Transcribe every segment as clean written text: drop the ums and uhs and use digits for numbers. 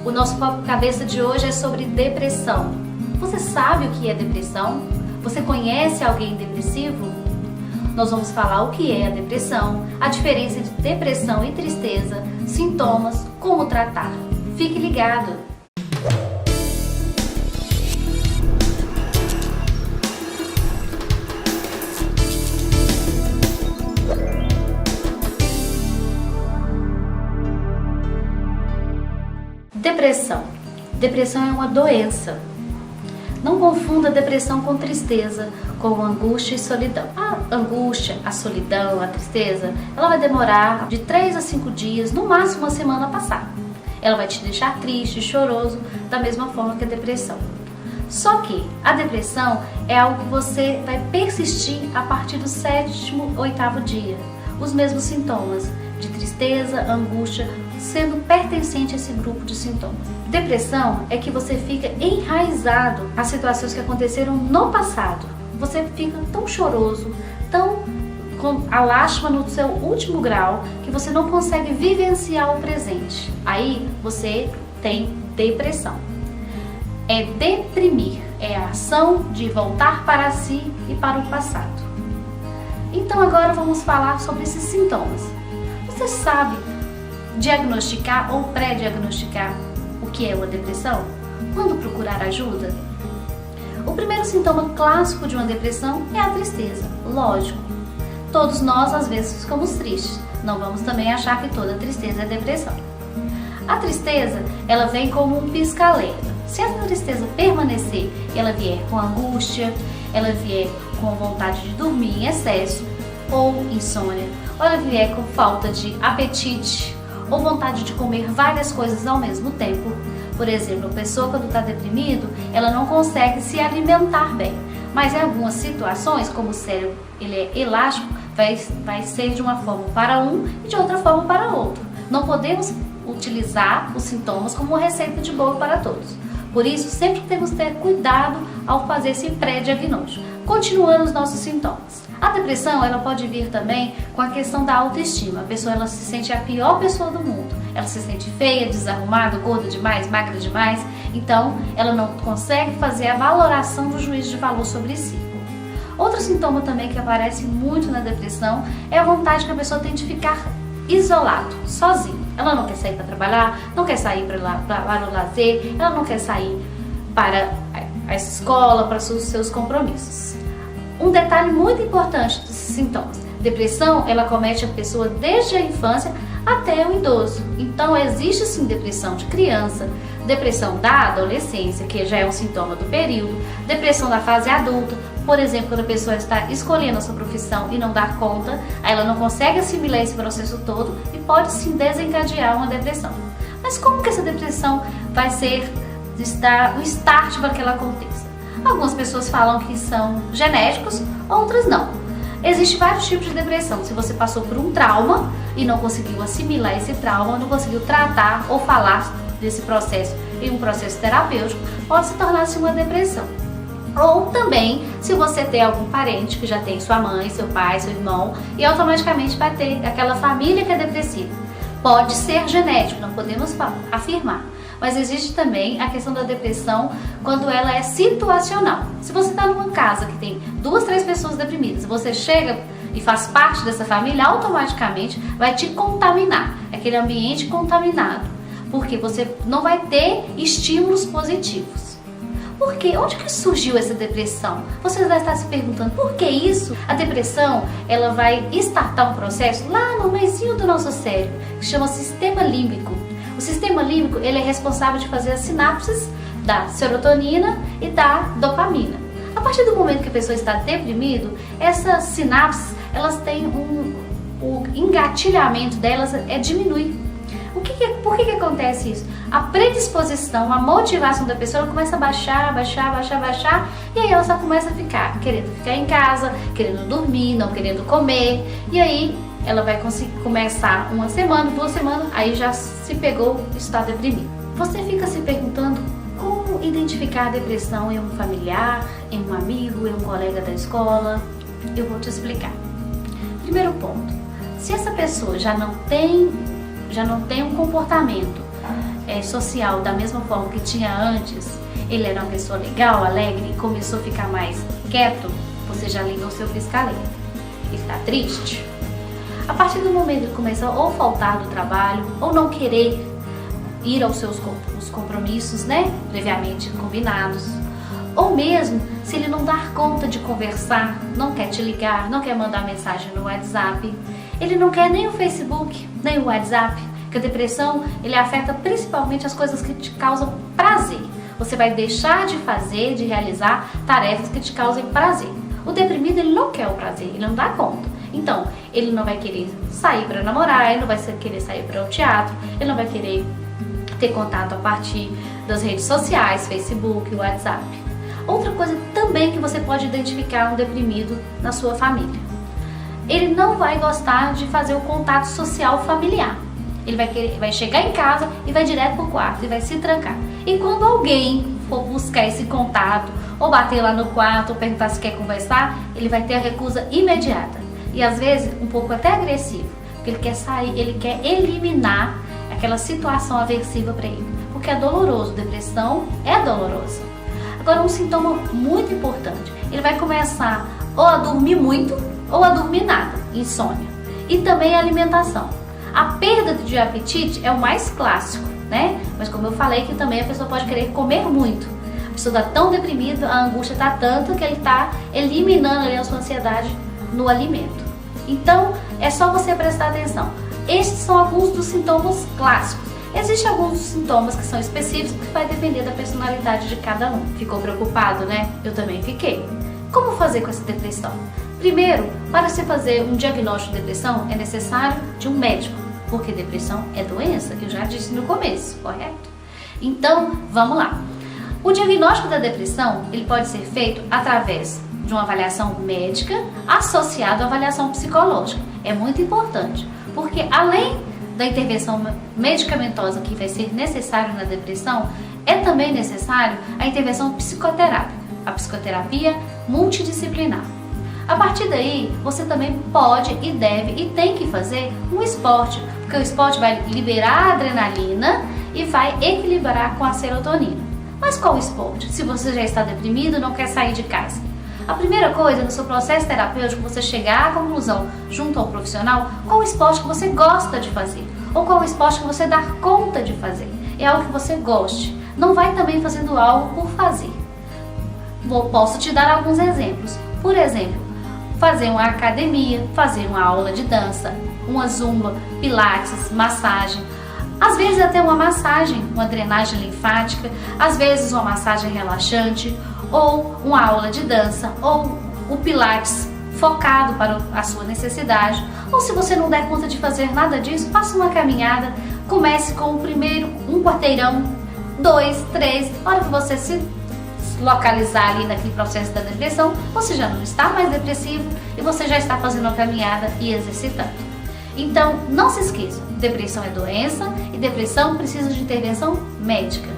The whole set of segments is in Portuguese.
O nosso papo cabeça de hoje é sobre depressão. Você sabe o que é depressão? Você conhece alguém depressivo? Nós vamos falar o que é a depressão, a diferença entre depressão e tristeza, sintomas, como tratar. Fique ligado! Depressão. Depressão é uma doença. Não confunda depressão com tristeza, com angústia e solidão. A angústia, a solidão, a tristeza, ela vai demorar de 3 a 5 dias, no máximo uma semana a passar. Ela vai te deixar triste, choroso, da mesma forma que a depressão. Só que a depressão é algo que você vai persistir a partir do 7º, 8º dia. Os mesmos sintomas de tristeza, angústia, sendo pertencente a esse grupo de sintomas. Depressão é que você fica enraizado às situações que aconteceram no passado. Você fica tão choroso, tão com a lástima no seu último grau, que você não consegue vivenciar o presente. Aí você tem depressão. É deprimir, é a ação de voltar para si e para o passado. Então agora vamos falar sobre esses sintomas. Você sabe diagnosticar ou pré-diagnosticar o que é uma depressão? Quando procurar ajuda? O primeiro sintoma clássico de uma depressão é a tristeza. Lógico, todos nós às vezes ficamos tristes. Não vamos também achar que toda tristeza é depressão. A tristeza, ela vem como um pisca-alerta. Se a tristeza permanecer, ela vier com angústia, ela vier com vontade de dormir em excesso ou insônia, ou ela vier com falta de apetite, ou vontade de comer várias coisas ao mesmo tempo. Por exemplo, a pessoa quando está deprimido, ela não consegue se alimentar bem. Mas em algumas situações, como o cérebro ele é elástico, vai ser de uma forma para um e de outra forma para outro. Não podemos utilizar os sintomas como uma receita de bolo para todos. Por isso, sempre temos que ter cuidado ao fazer esse pré-diagnóstico. Continuando os nossos sintomas. A depressão, ela pode vir também com a questão da autoestima. A pessoa, ela se sente a pior pessoa do mundo. Ela se sente feia, desarrumada, gorda demais, magra demais. Então, ela não consegue fazer a valoração do juízo de valor sobre si. Outro sintoma também que aparece muito na depressão é a vontade que a pessoa tem de ficar isolado, sozinho. Ela não quer sair para trabalhar, não quer sair para o lazer, ela não quer sair para a escola, para os seus compromissos. Um detalhe muito importante desses sintomas: depressão, ela comete a pessoa desde a infância até o idoso. Então existe sim depressão de criança, depressão da adolescência, que já é um sintoma do período, depressão da fase adulta. Por exemplo, quando a pessoa está escolhendo a sua profissão e não dá conta, aí ela não consegue assimilar esse processo todo e pode sim desencadear uma depressão. Mas como que essa depressão vai ser o start para que ela aconteça? Algumas pessoas falam que são genéticos, outras não. Existem vários tipos de depressão. Se você passou por um trauma e não conseguiu assimilar esse trauma, não conseguiu tratar ou falar desse processo em um processo terapêutico, pode se tornar-se uma depressão. Ou também, se você tem algum parente que já tem sua mãe, seu pai, seu irmão, e automaticamente vai ter aquela família que é depressiva. Pode ser genético, não podemos afirmar. Mas existe também a questão da depressão quando ela é situacional. Se você está numa casa que tem 2, 3 pessoas deprimidas, você chega e faz parte dessa família, automaticamente vai te contaminar, aquele ambiente contaminado, porque você não vai ter estímulos positivos. Por quê? Onde que surgiu essa depressão? Você deve estar se perguntando, por que isso? A depressão, ela vai startar um processo lá no meiozinho do nosso cérebro, que chama sistema límbico. O sistema límbico, ele é responsável de fazer as sinapses da serotonina e da dopamina. A partir do momento que a pessoa está deprimida, essas sinapses, elas têm o engatilhamento delas diminui. Por que acontece isso? A predisposição, a motivação da pessoa começa a baixar, e aí ela só começa a ficar querendo ficar em casa, querendo dormir, não querendo comer, e aí ela vai conseguir começar 1 semana, 2 semanas, aí já se pegou e está deprimido. Você fica se perguntando como identificar a depressão em um familiar, em um amigo, em um colega da escola? Eu vou te explicar. Primeiro ponto, se essa pessoa já não tem um comportamento rede social da mesma forma que tinha antes, ele era uma pessoa legal, alegre e começou a ficar mais quieto, você já ligou o seu pisca-alerta. Ele está triste? A partir do momento que ele começa a ou faltar do trabalho ou não querer ir aos seus os compromissos, né, previamente combinados, ou mesmo se ele não dar conta de conversar, não quer te ligar, não quer mandar mensagem no WhatsApp, ele não quer nem o Facebook, nem o WhatsApp, porque a depressão ele afeta principalmente as coisas que te causam prazer. Você vai deixar de fazer, de realizar tarefas que te causem prazer. O deprimido ele não quer o prazer, ele não dá conta. Então, ele não vai querer sair para namorar, ele não vai querer sair para o teatro, ele não vai querer ter contato a partir das redes sociais, Facebook, WhatsApp. Outra coisa também que você pode identificar um deprimido na sua família. Ele não vai gostar de fazer o contato social familiar. Ele vai chegar em casa e vai direto pro quarto e vai se trancar. E quando alguém for buscar esse contato, ou bater lá no quarto, ou perguntar se quer conversar, ele vai ter a recusa imediata. E às vezes um pouco até agressivo, porque ele quer sair, ele quer eliminar aquela situação aversiva para ele, porque é doloroso, depressão é dolorosa. Agora um sintoma muito importante, ele vai começar ou a dormir muito ou a dormir nada, insônia. E também a alimentação. A perda de apetite é o mais clássico, né? Mas como eu falei que também a pessoa pode querer comer muito. A pessoa está tão deprimida, a angústia está tanto que ele está eliminando ali a sua ansiedade no alimento. Então, é só você prestar atenção. Estes são alguns dos sintomas clássicos. Existem alguns sintomas que são específicos que vai depender da personalidade de cada um. Ficou preocupado, né? Eu também fiquei. Como fazer com essa depressão? Primeiro, para se fazer um diagnóstico de depressão é necessário de um médico, porque depressão é doença, que eu já disse no começo, correto? Então, vamos lá. O diagnóstico da depressão ele pode ser feito através de uma avaliação médica associada à avaliação psicológica. É muito importante, porque além da intervenção medicamentosa que vai ser necessário na depressão, é também necessário a intervenção psicoterápica, a psicoterapia multidisciplinar. A partir daí, você também pode e deve e tem que fazer um esporte, porque o esporte vai liberar a adrenalina e vai equilibrar com a serotonina. Mas qual esporte? Se você já está deprimido e não quer sair de casa. A primeira coisa no seu processo terapêutico, você chegar à conclusão junto ao profissional, qual esporte que você gosta de fazer, ou qual esporte que você dá conta de fazer. É algo que você goste. Não vai também fazendo algo por fazer. Posso te dar alguns exemplos. Por exemplo, fazer uma academia, fazer uma aula de dança, uma zumba, pilates, massagem. Às vezes até uma massagem, uma drenagem linfática, às vezes uma massagem relaxante, ou uma aula de dança, ou o pilates focado para a sua necessidade. Ou se você não der conta de fazer nada disso, faça uma caminhada, comece com o primeiro, um quarteirão, 2, 3, na hora que você se localizar ali naquele processo da depressão, você já não está mais depressivo e você já está fazendo uma caminhada e exercitando. Então, não se esqueça, depressão é doença e depressão precisa de intervenção médica.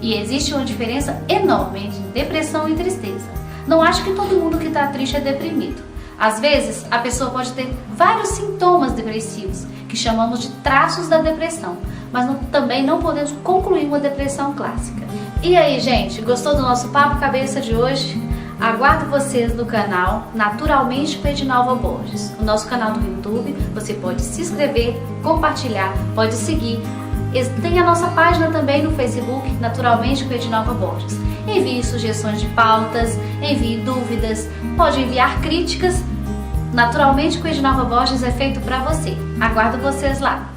E existe uma diferença enorme entre depressão e tristeza. Não acho que todo mundo que está triste é deprimido. Às vezes, a pessoa pode ter vários sintomas depressivos, que chamamos de traços da depressão, mas também não podemos concluir uma depressão clássica. E aí, gente, gostou do nosso Papo Cabeça de hoje? Aguardo vocês no canal Naturalmente com Edinalva Borges, o nosso canal do YouTube. Você pode se inscrever, compartilhar, pode seguir. Tem a nossa página também no Facebook, Naturalmente com Edinalva Borges. Envie sugestões de pautas, envie dúvidas, pode enviar críticas. Naturalmente com Edinalva Borges é feito para você. Aguardo vocês lá.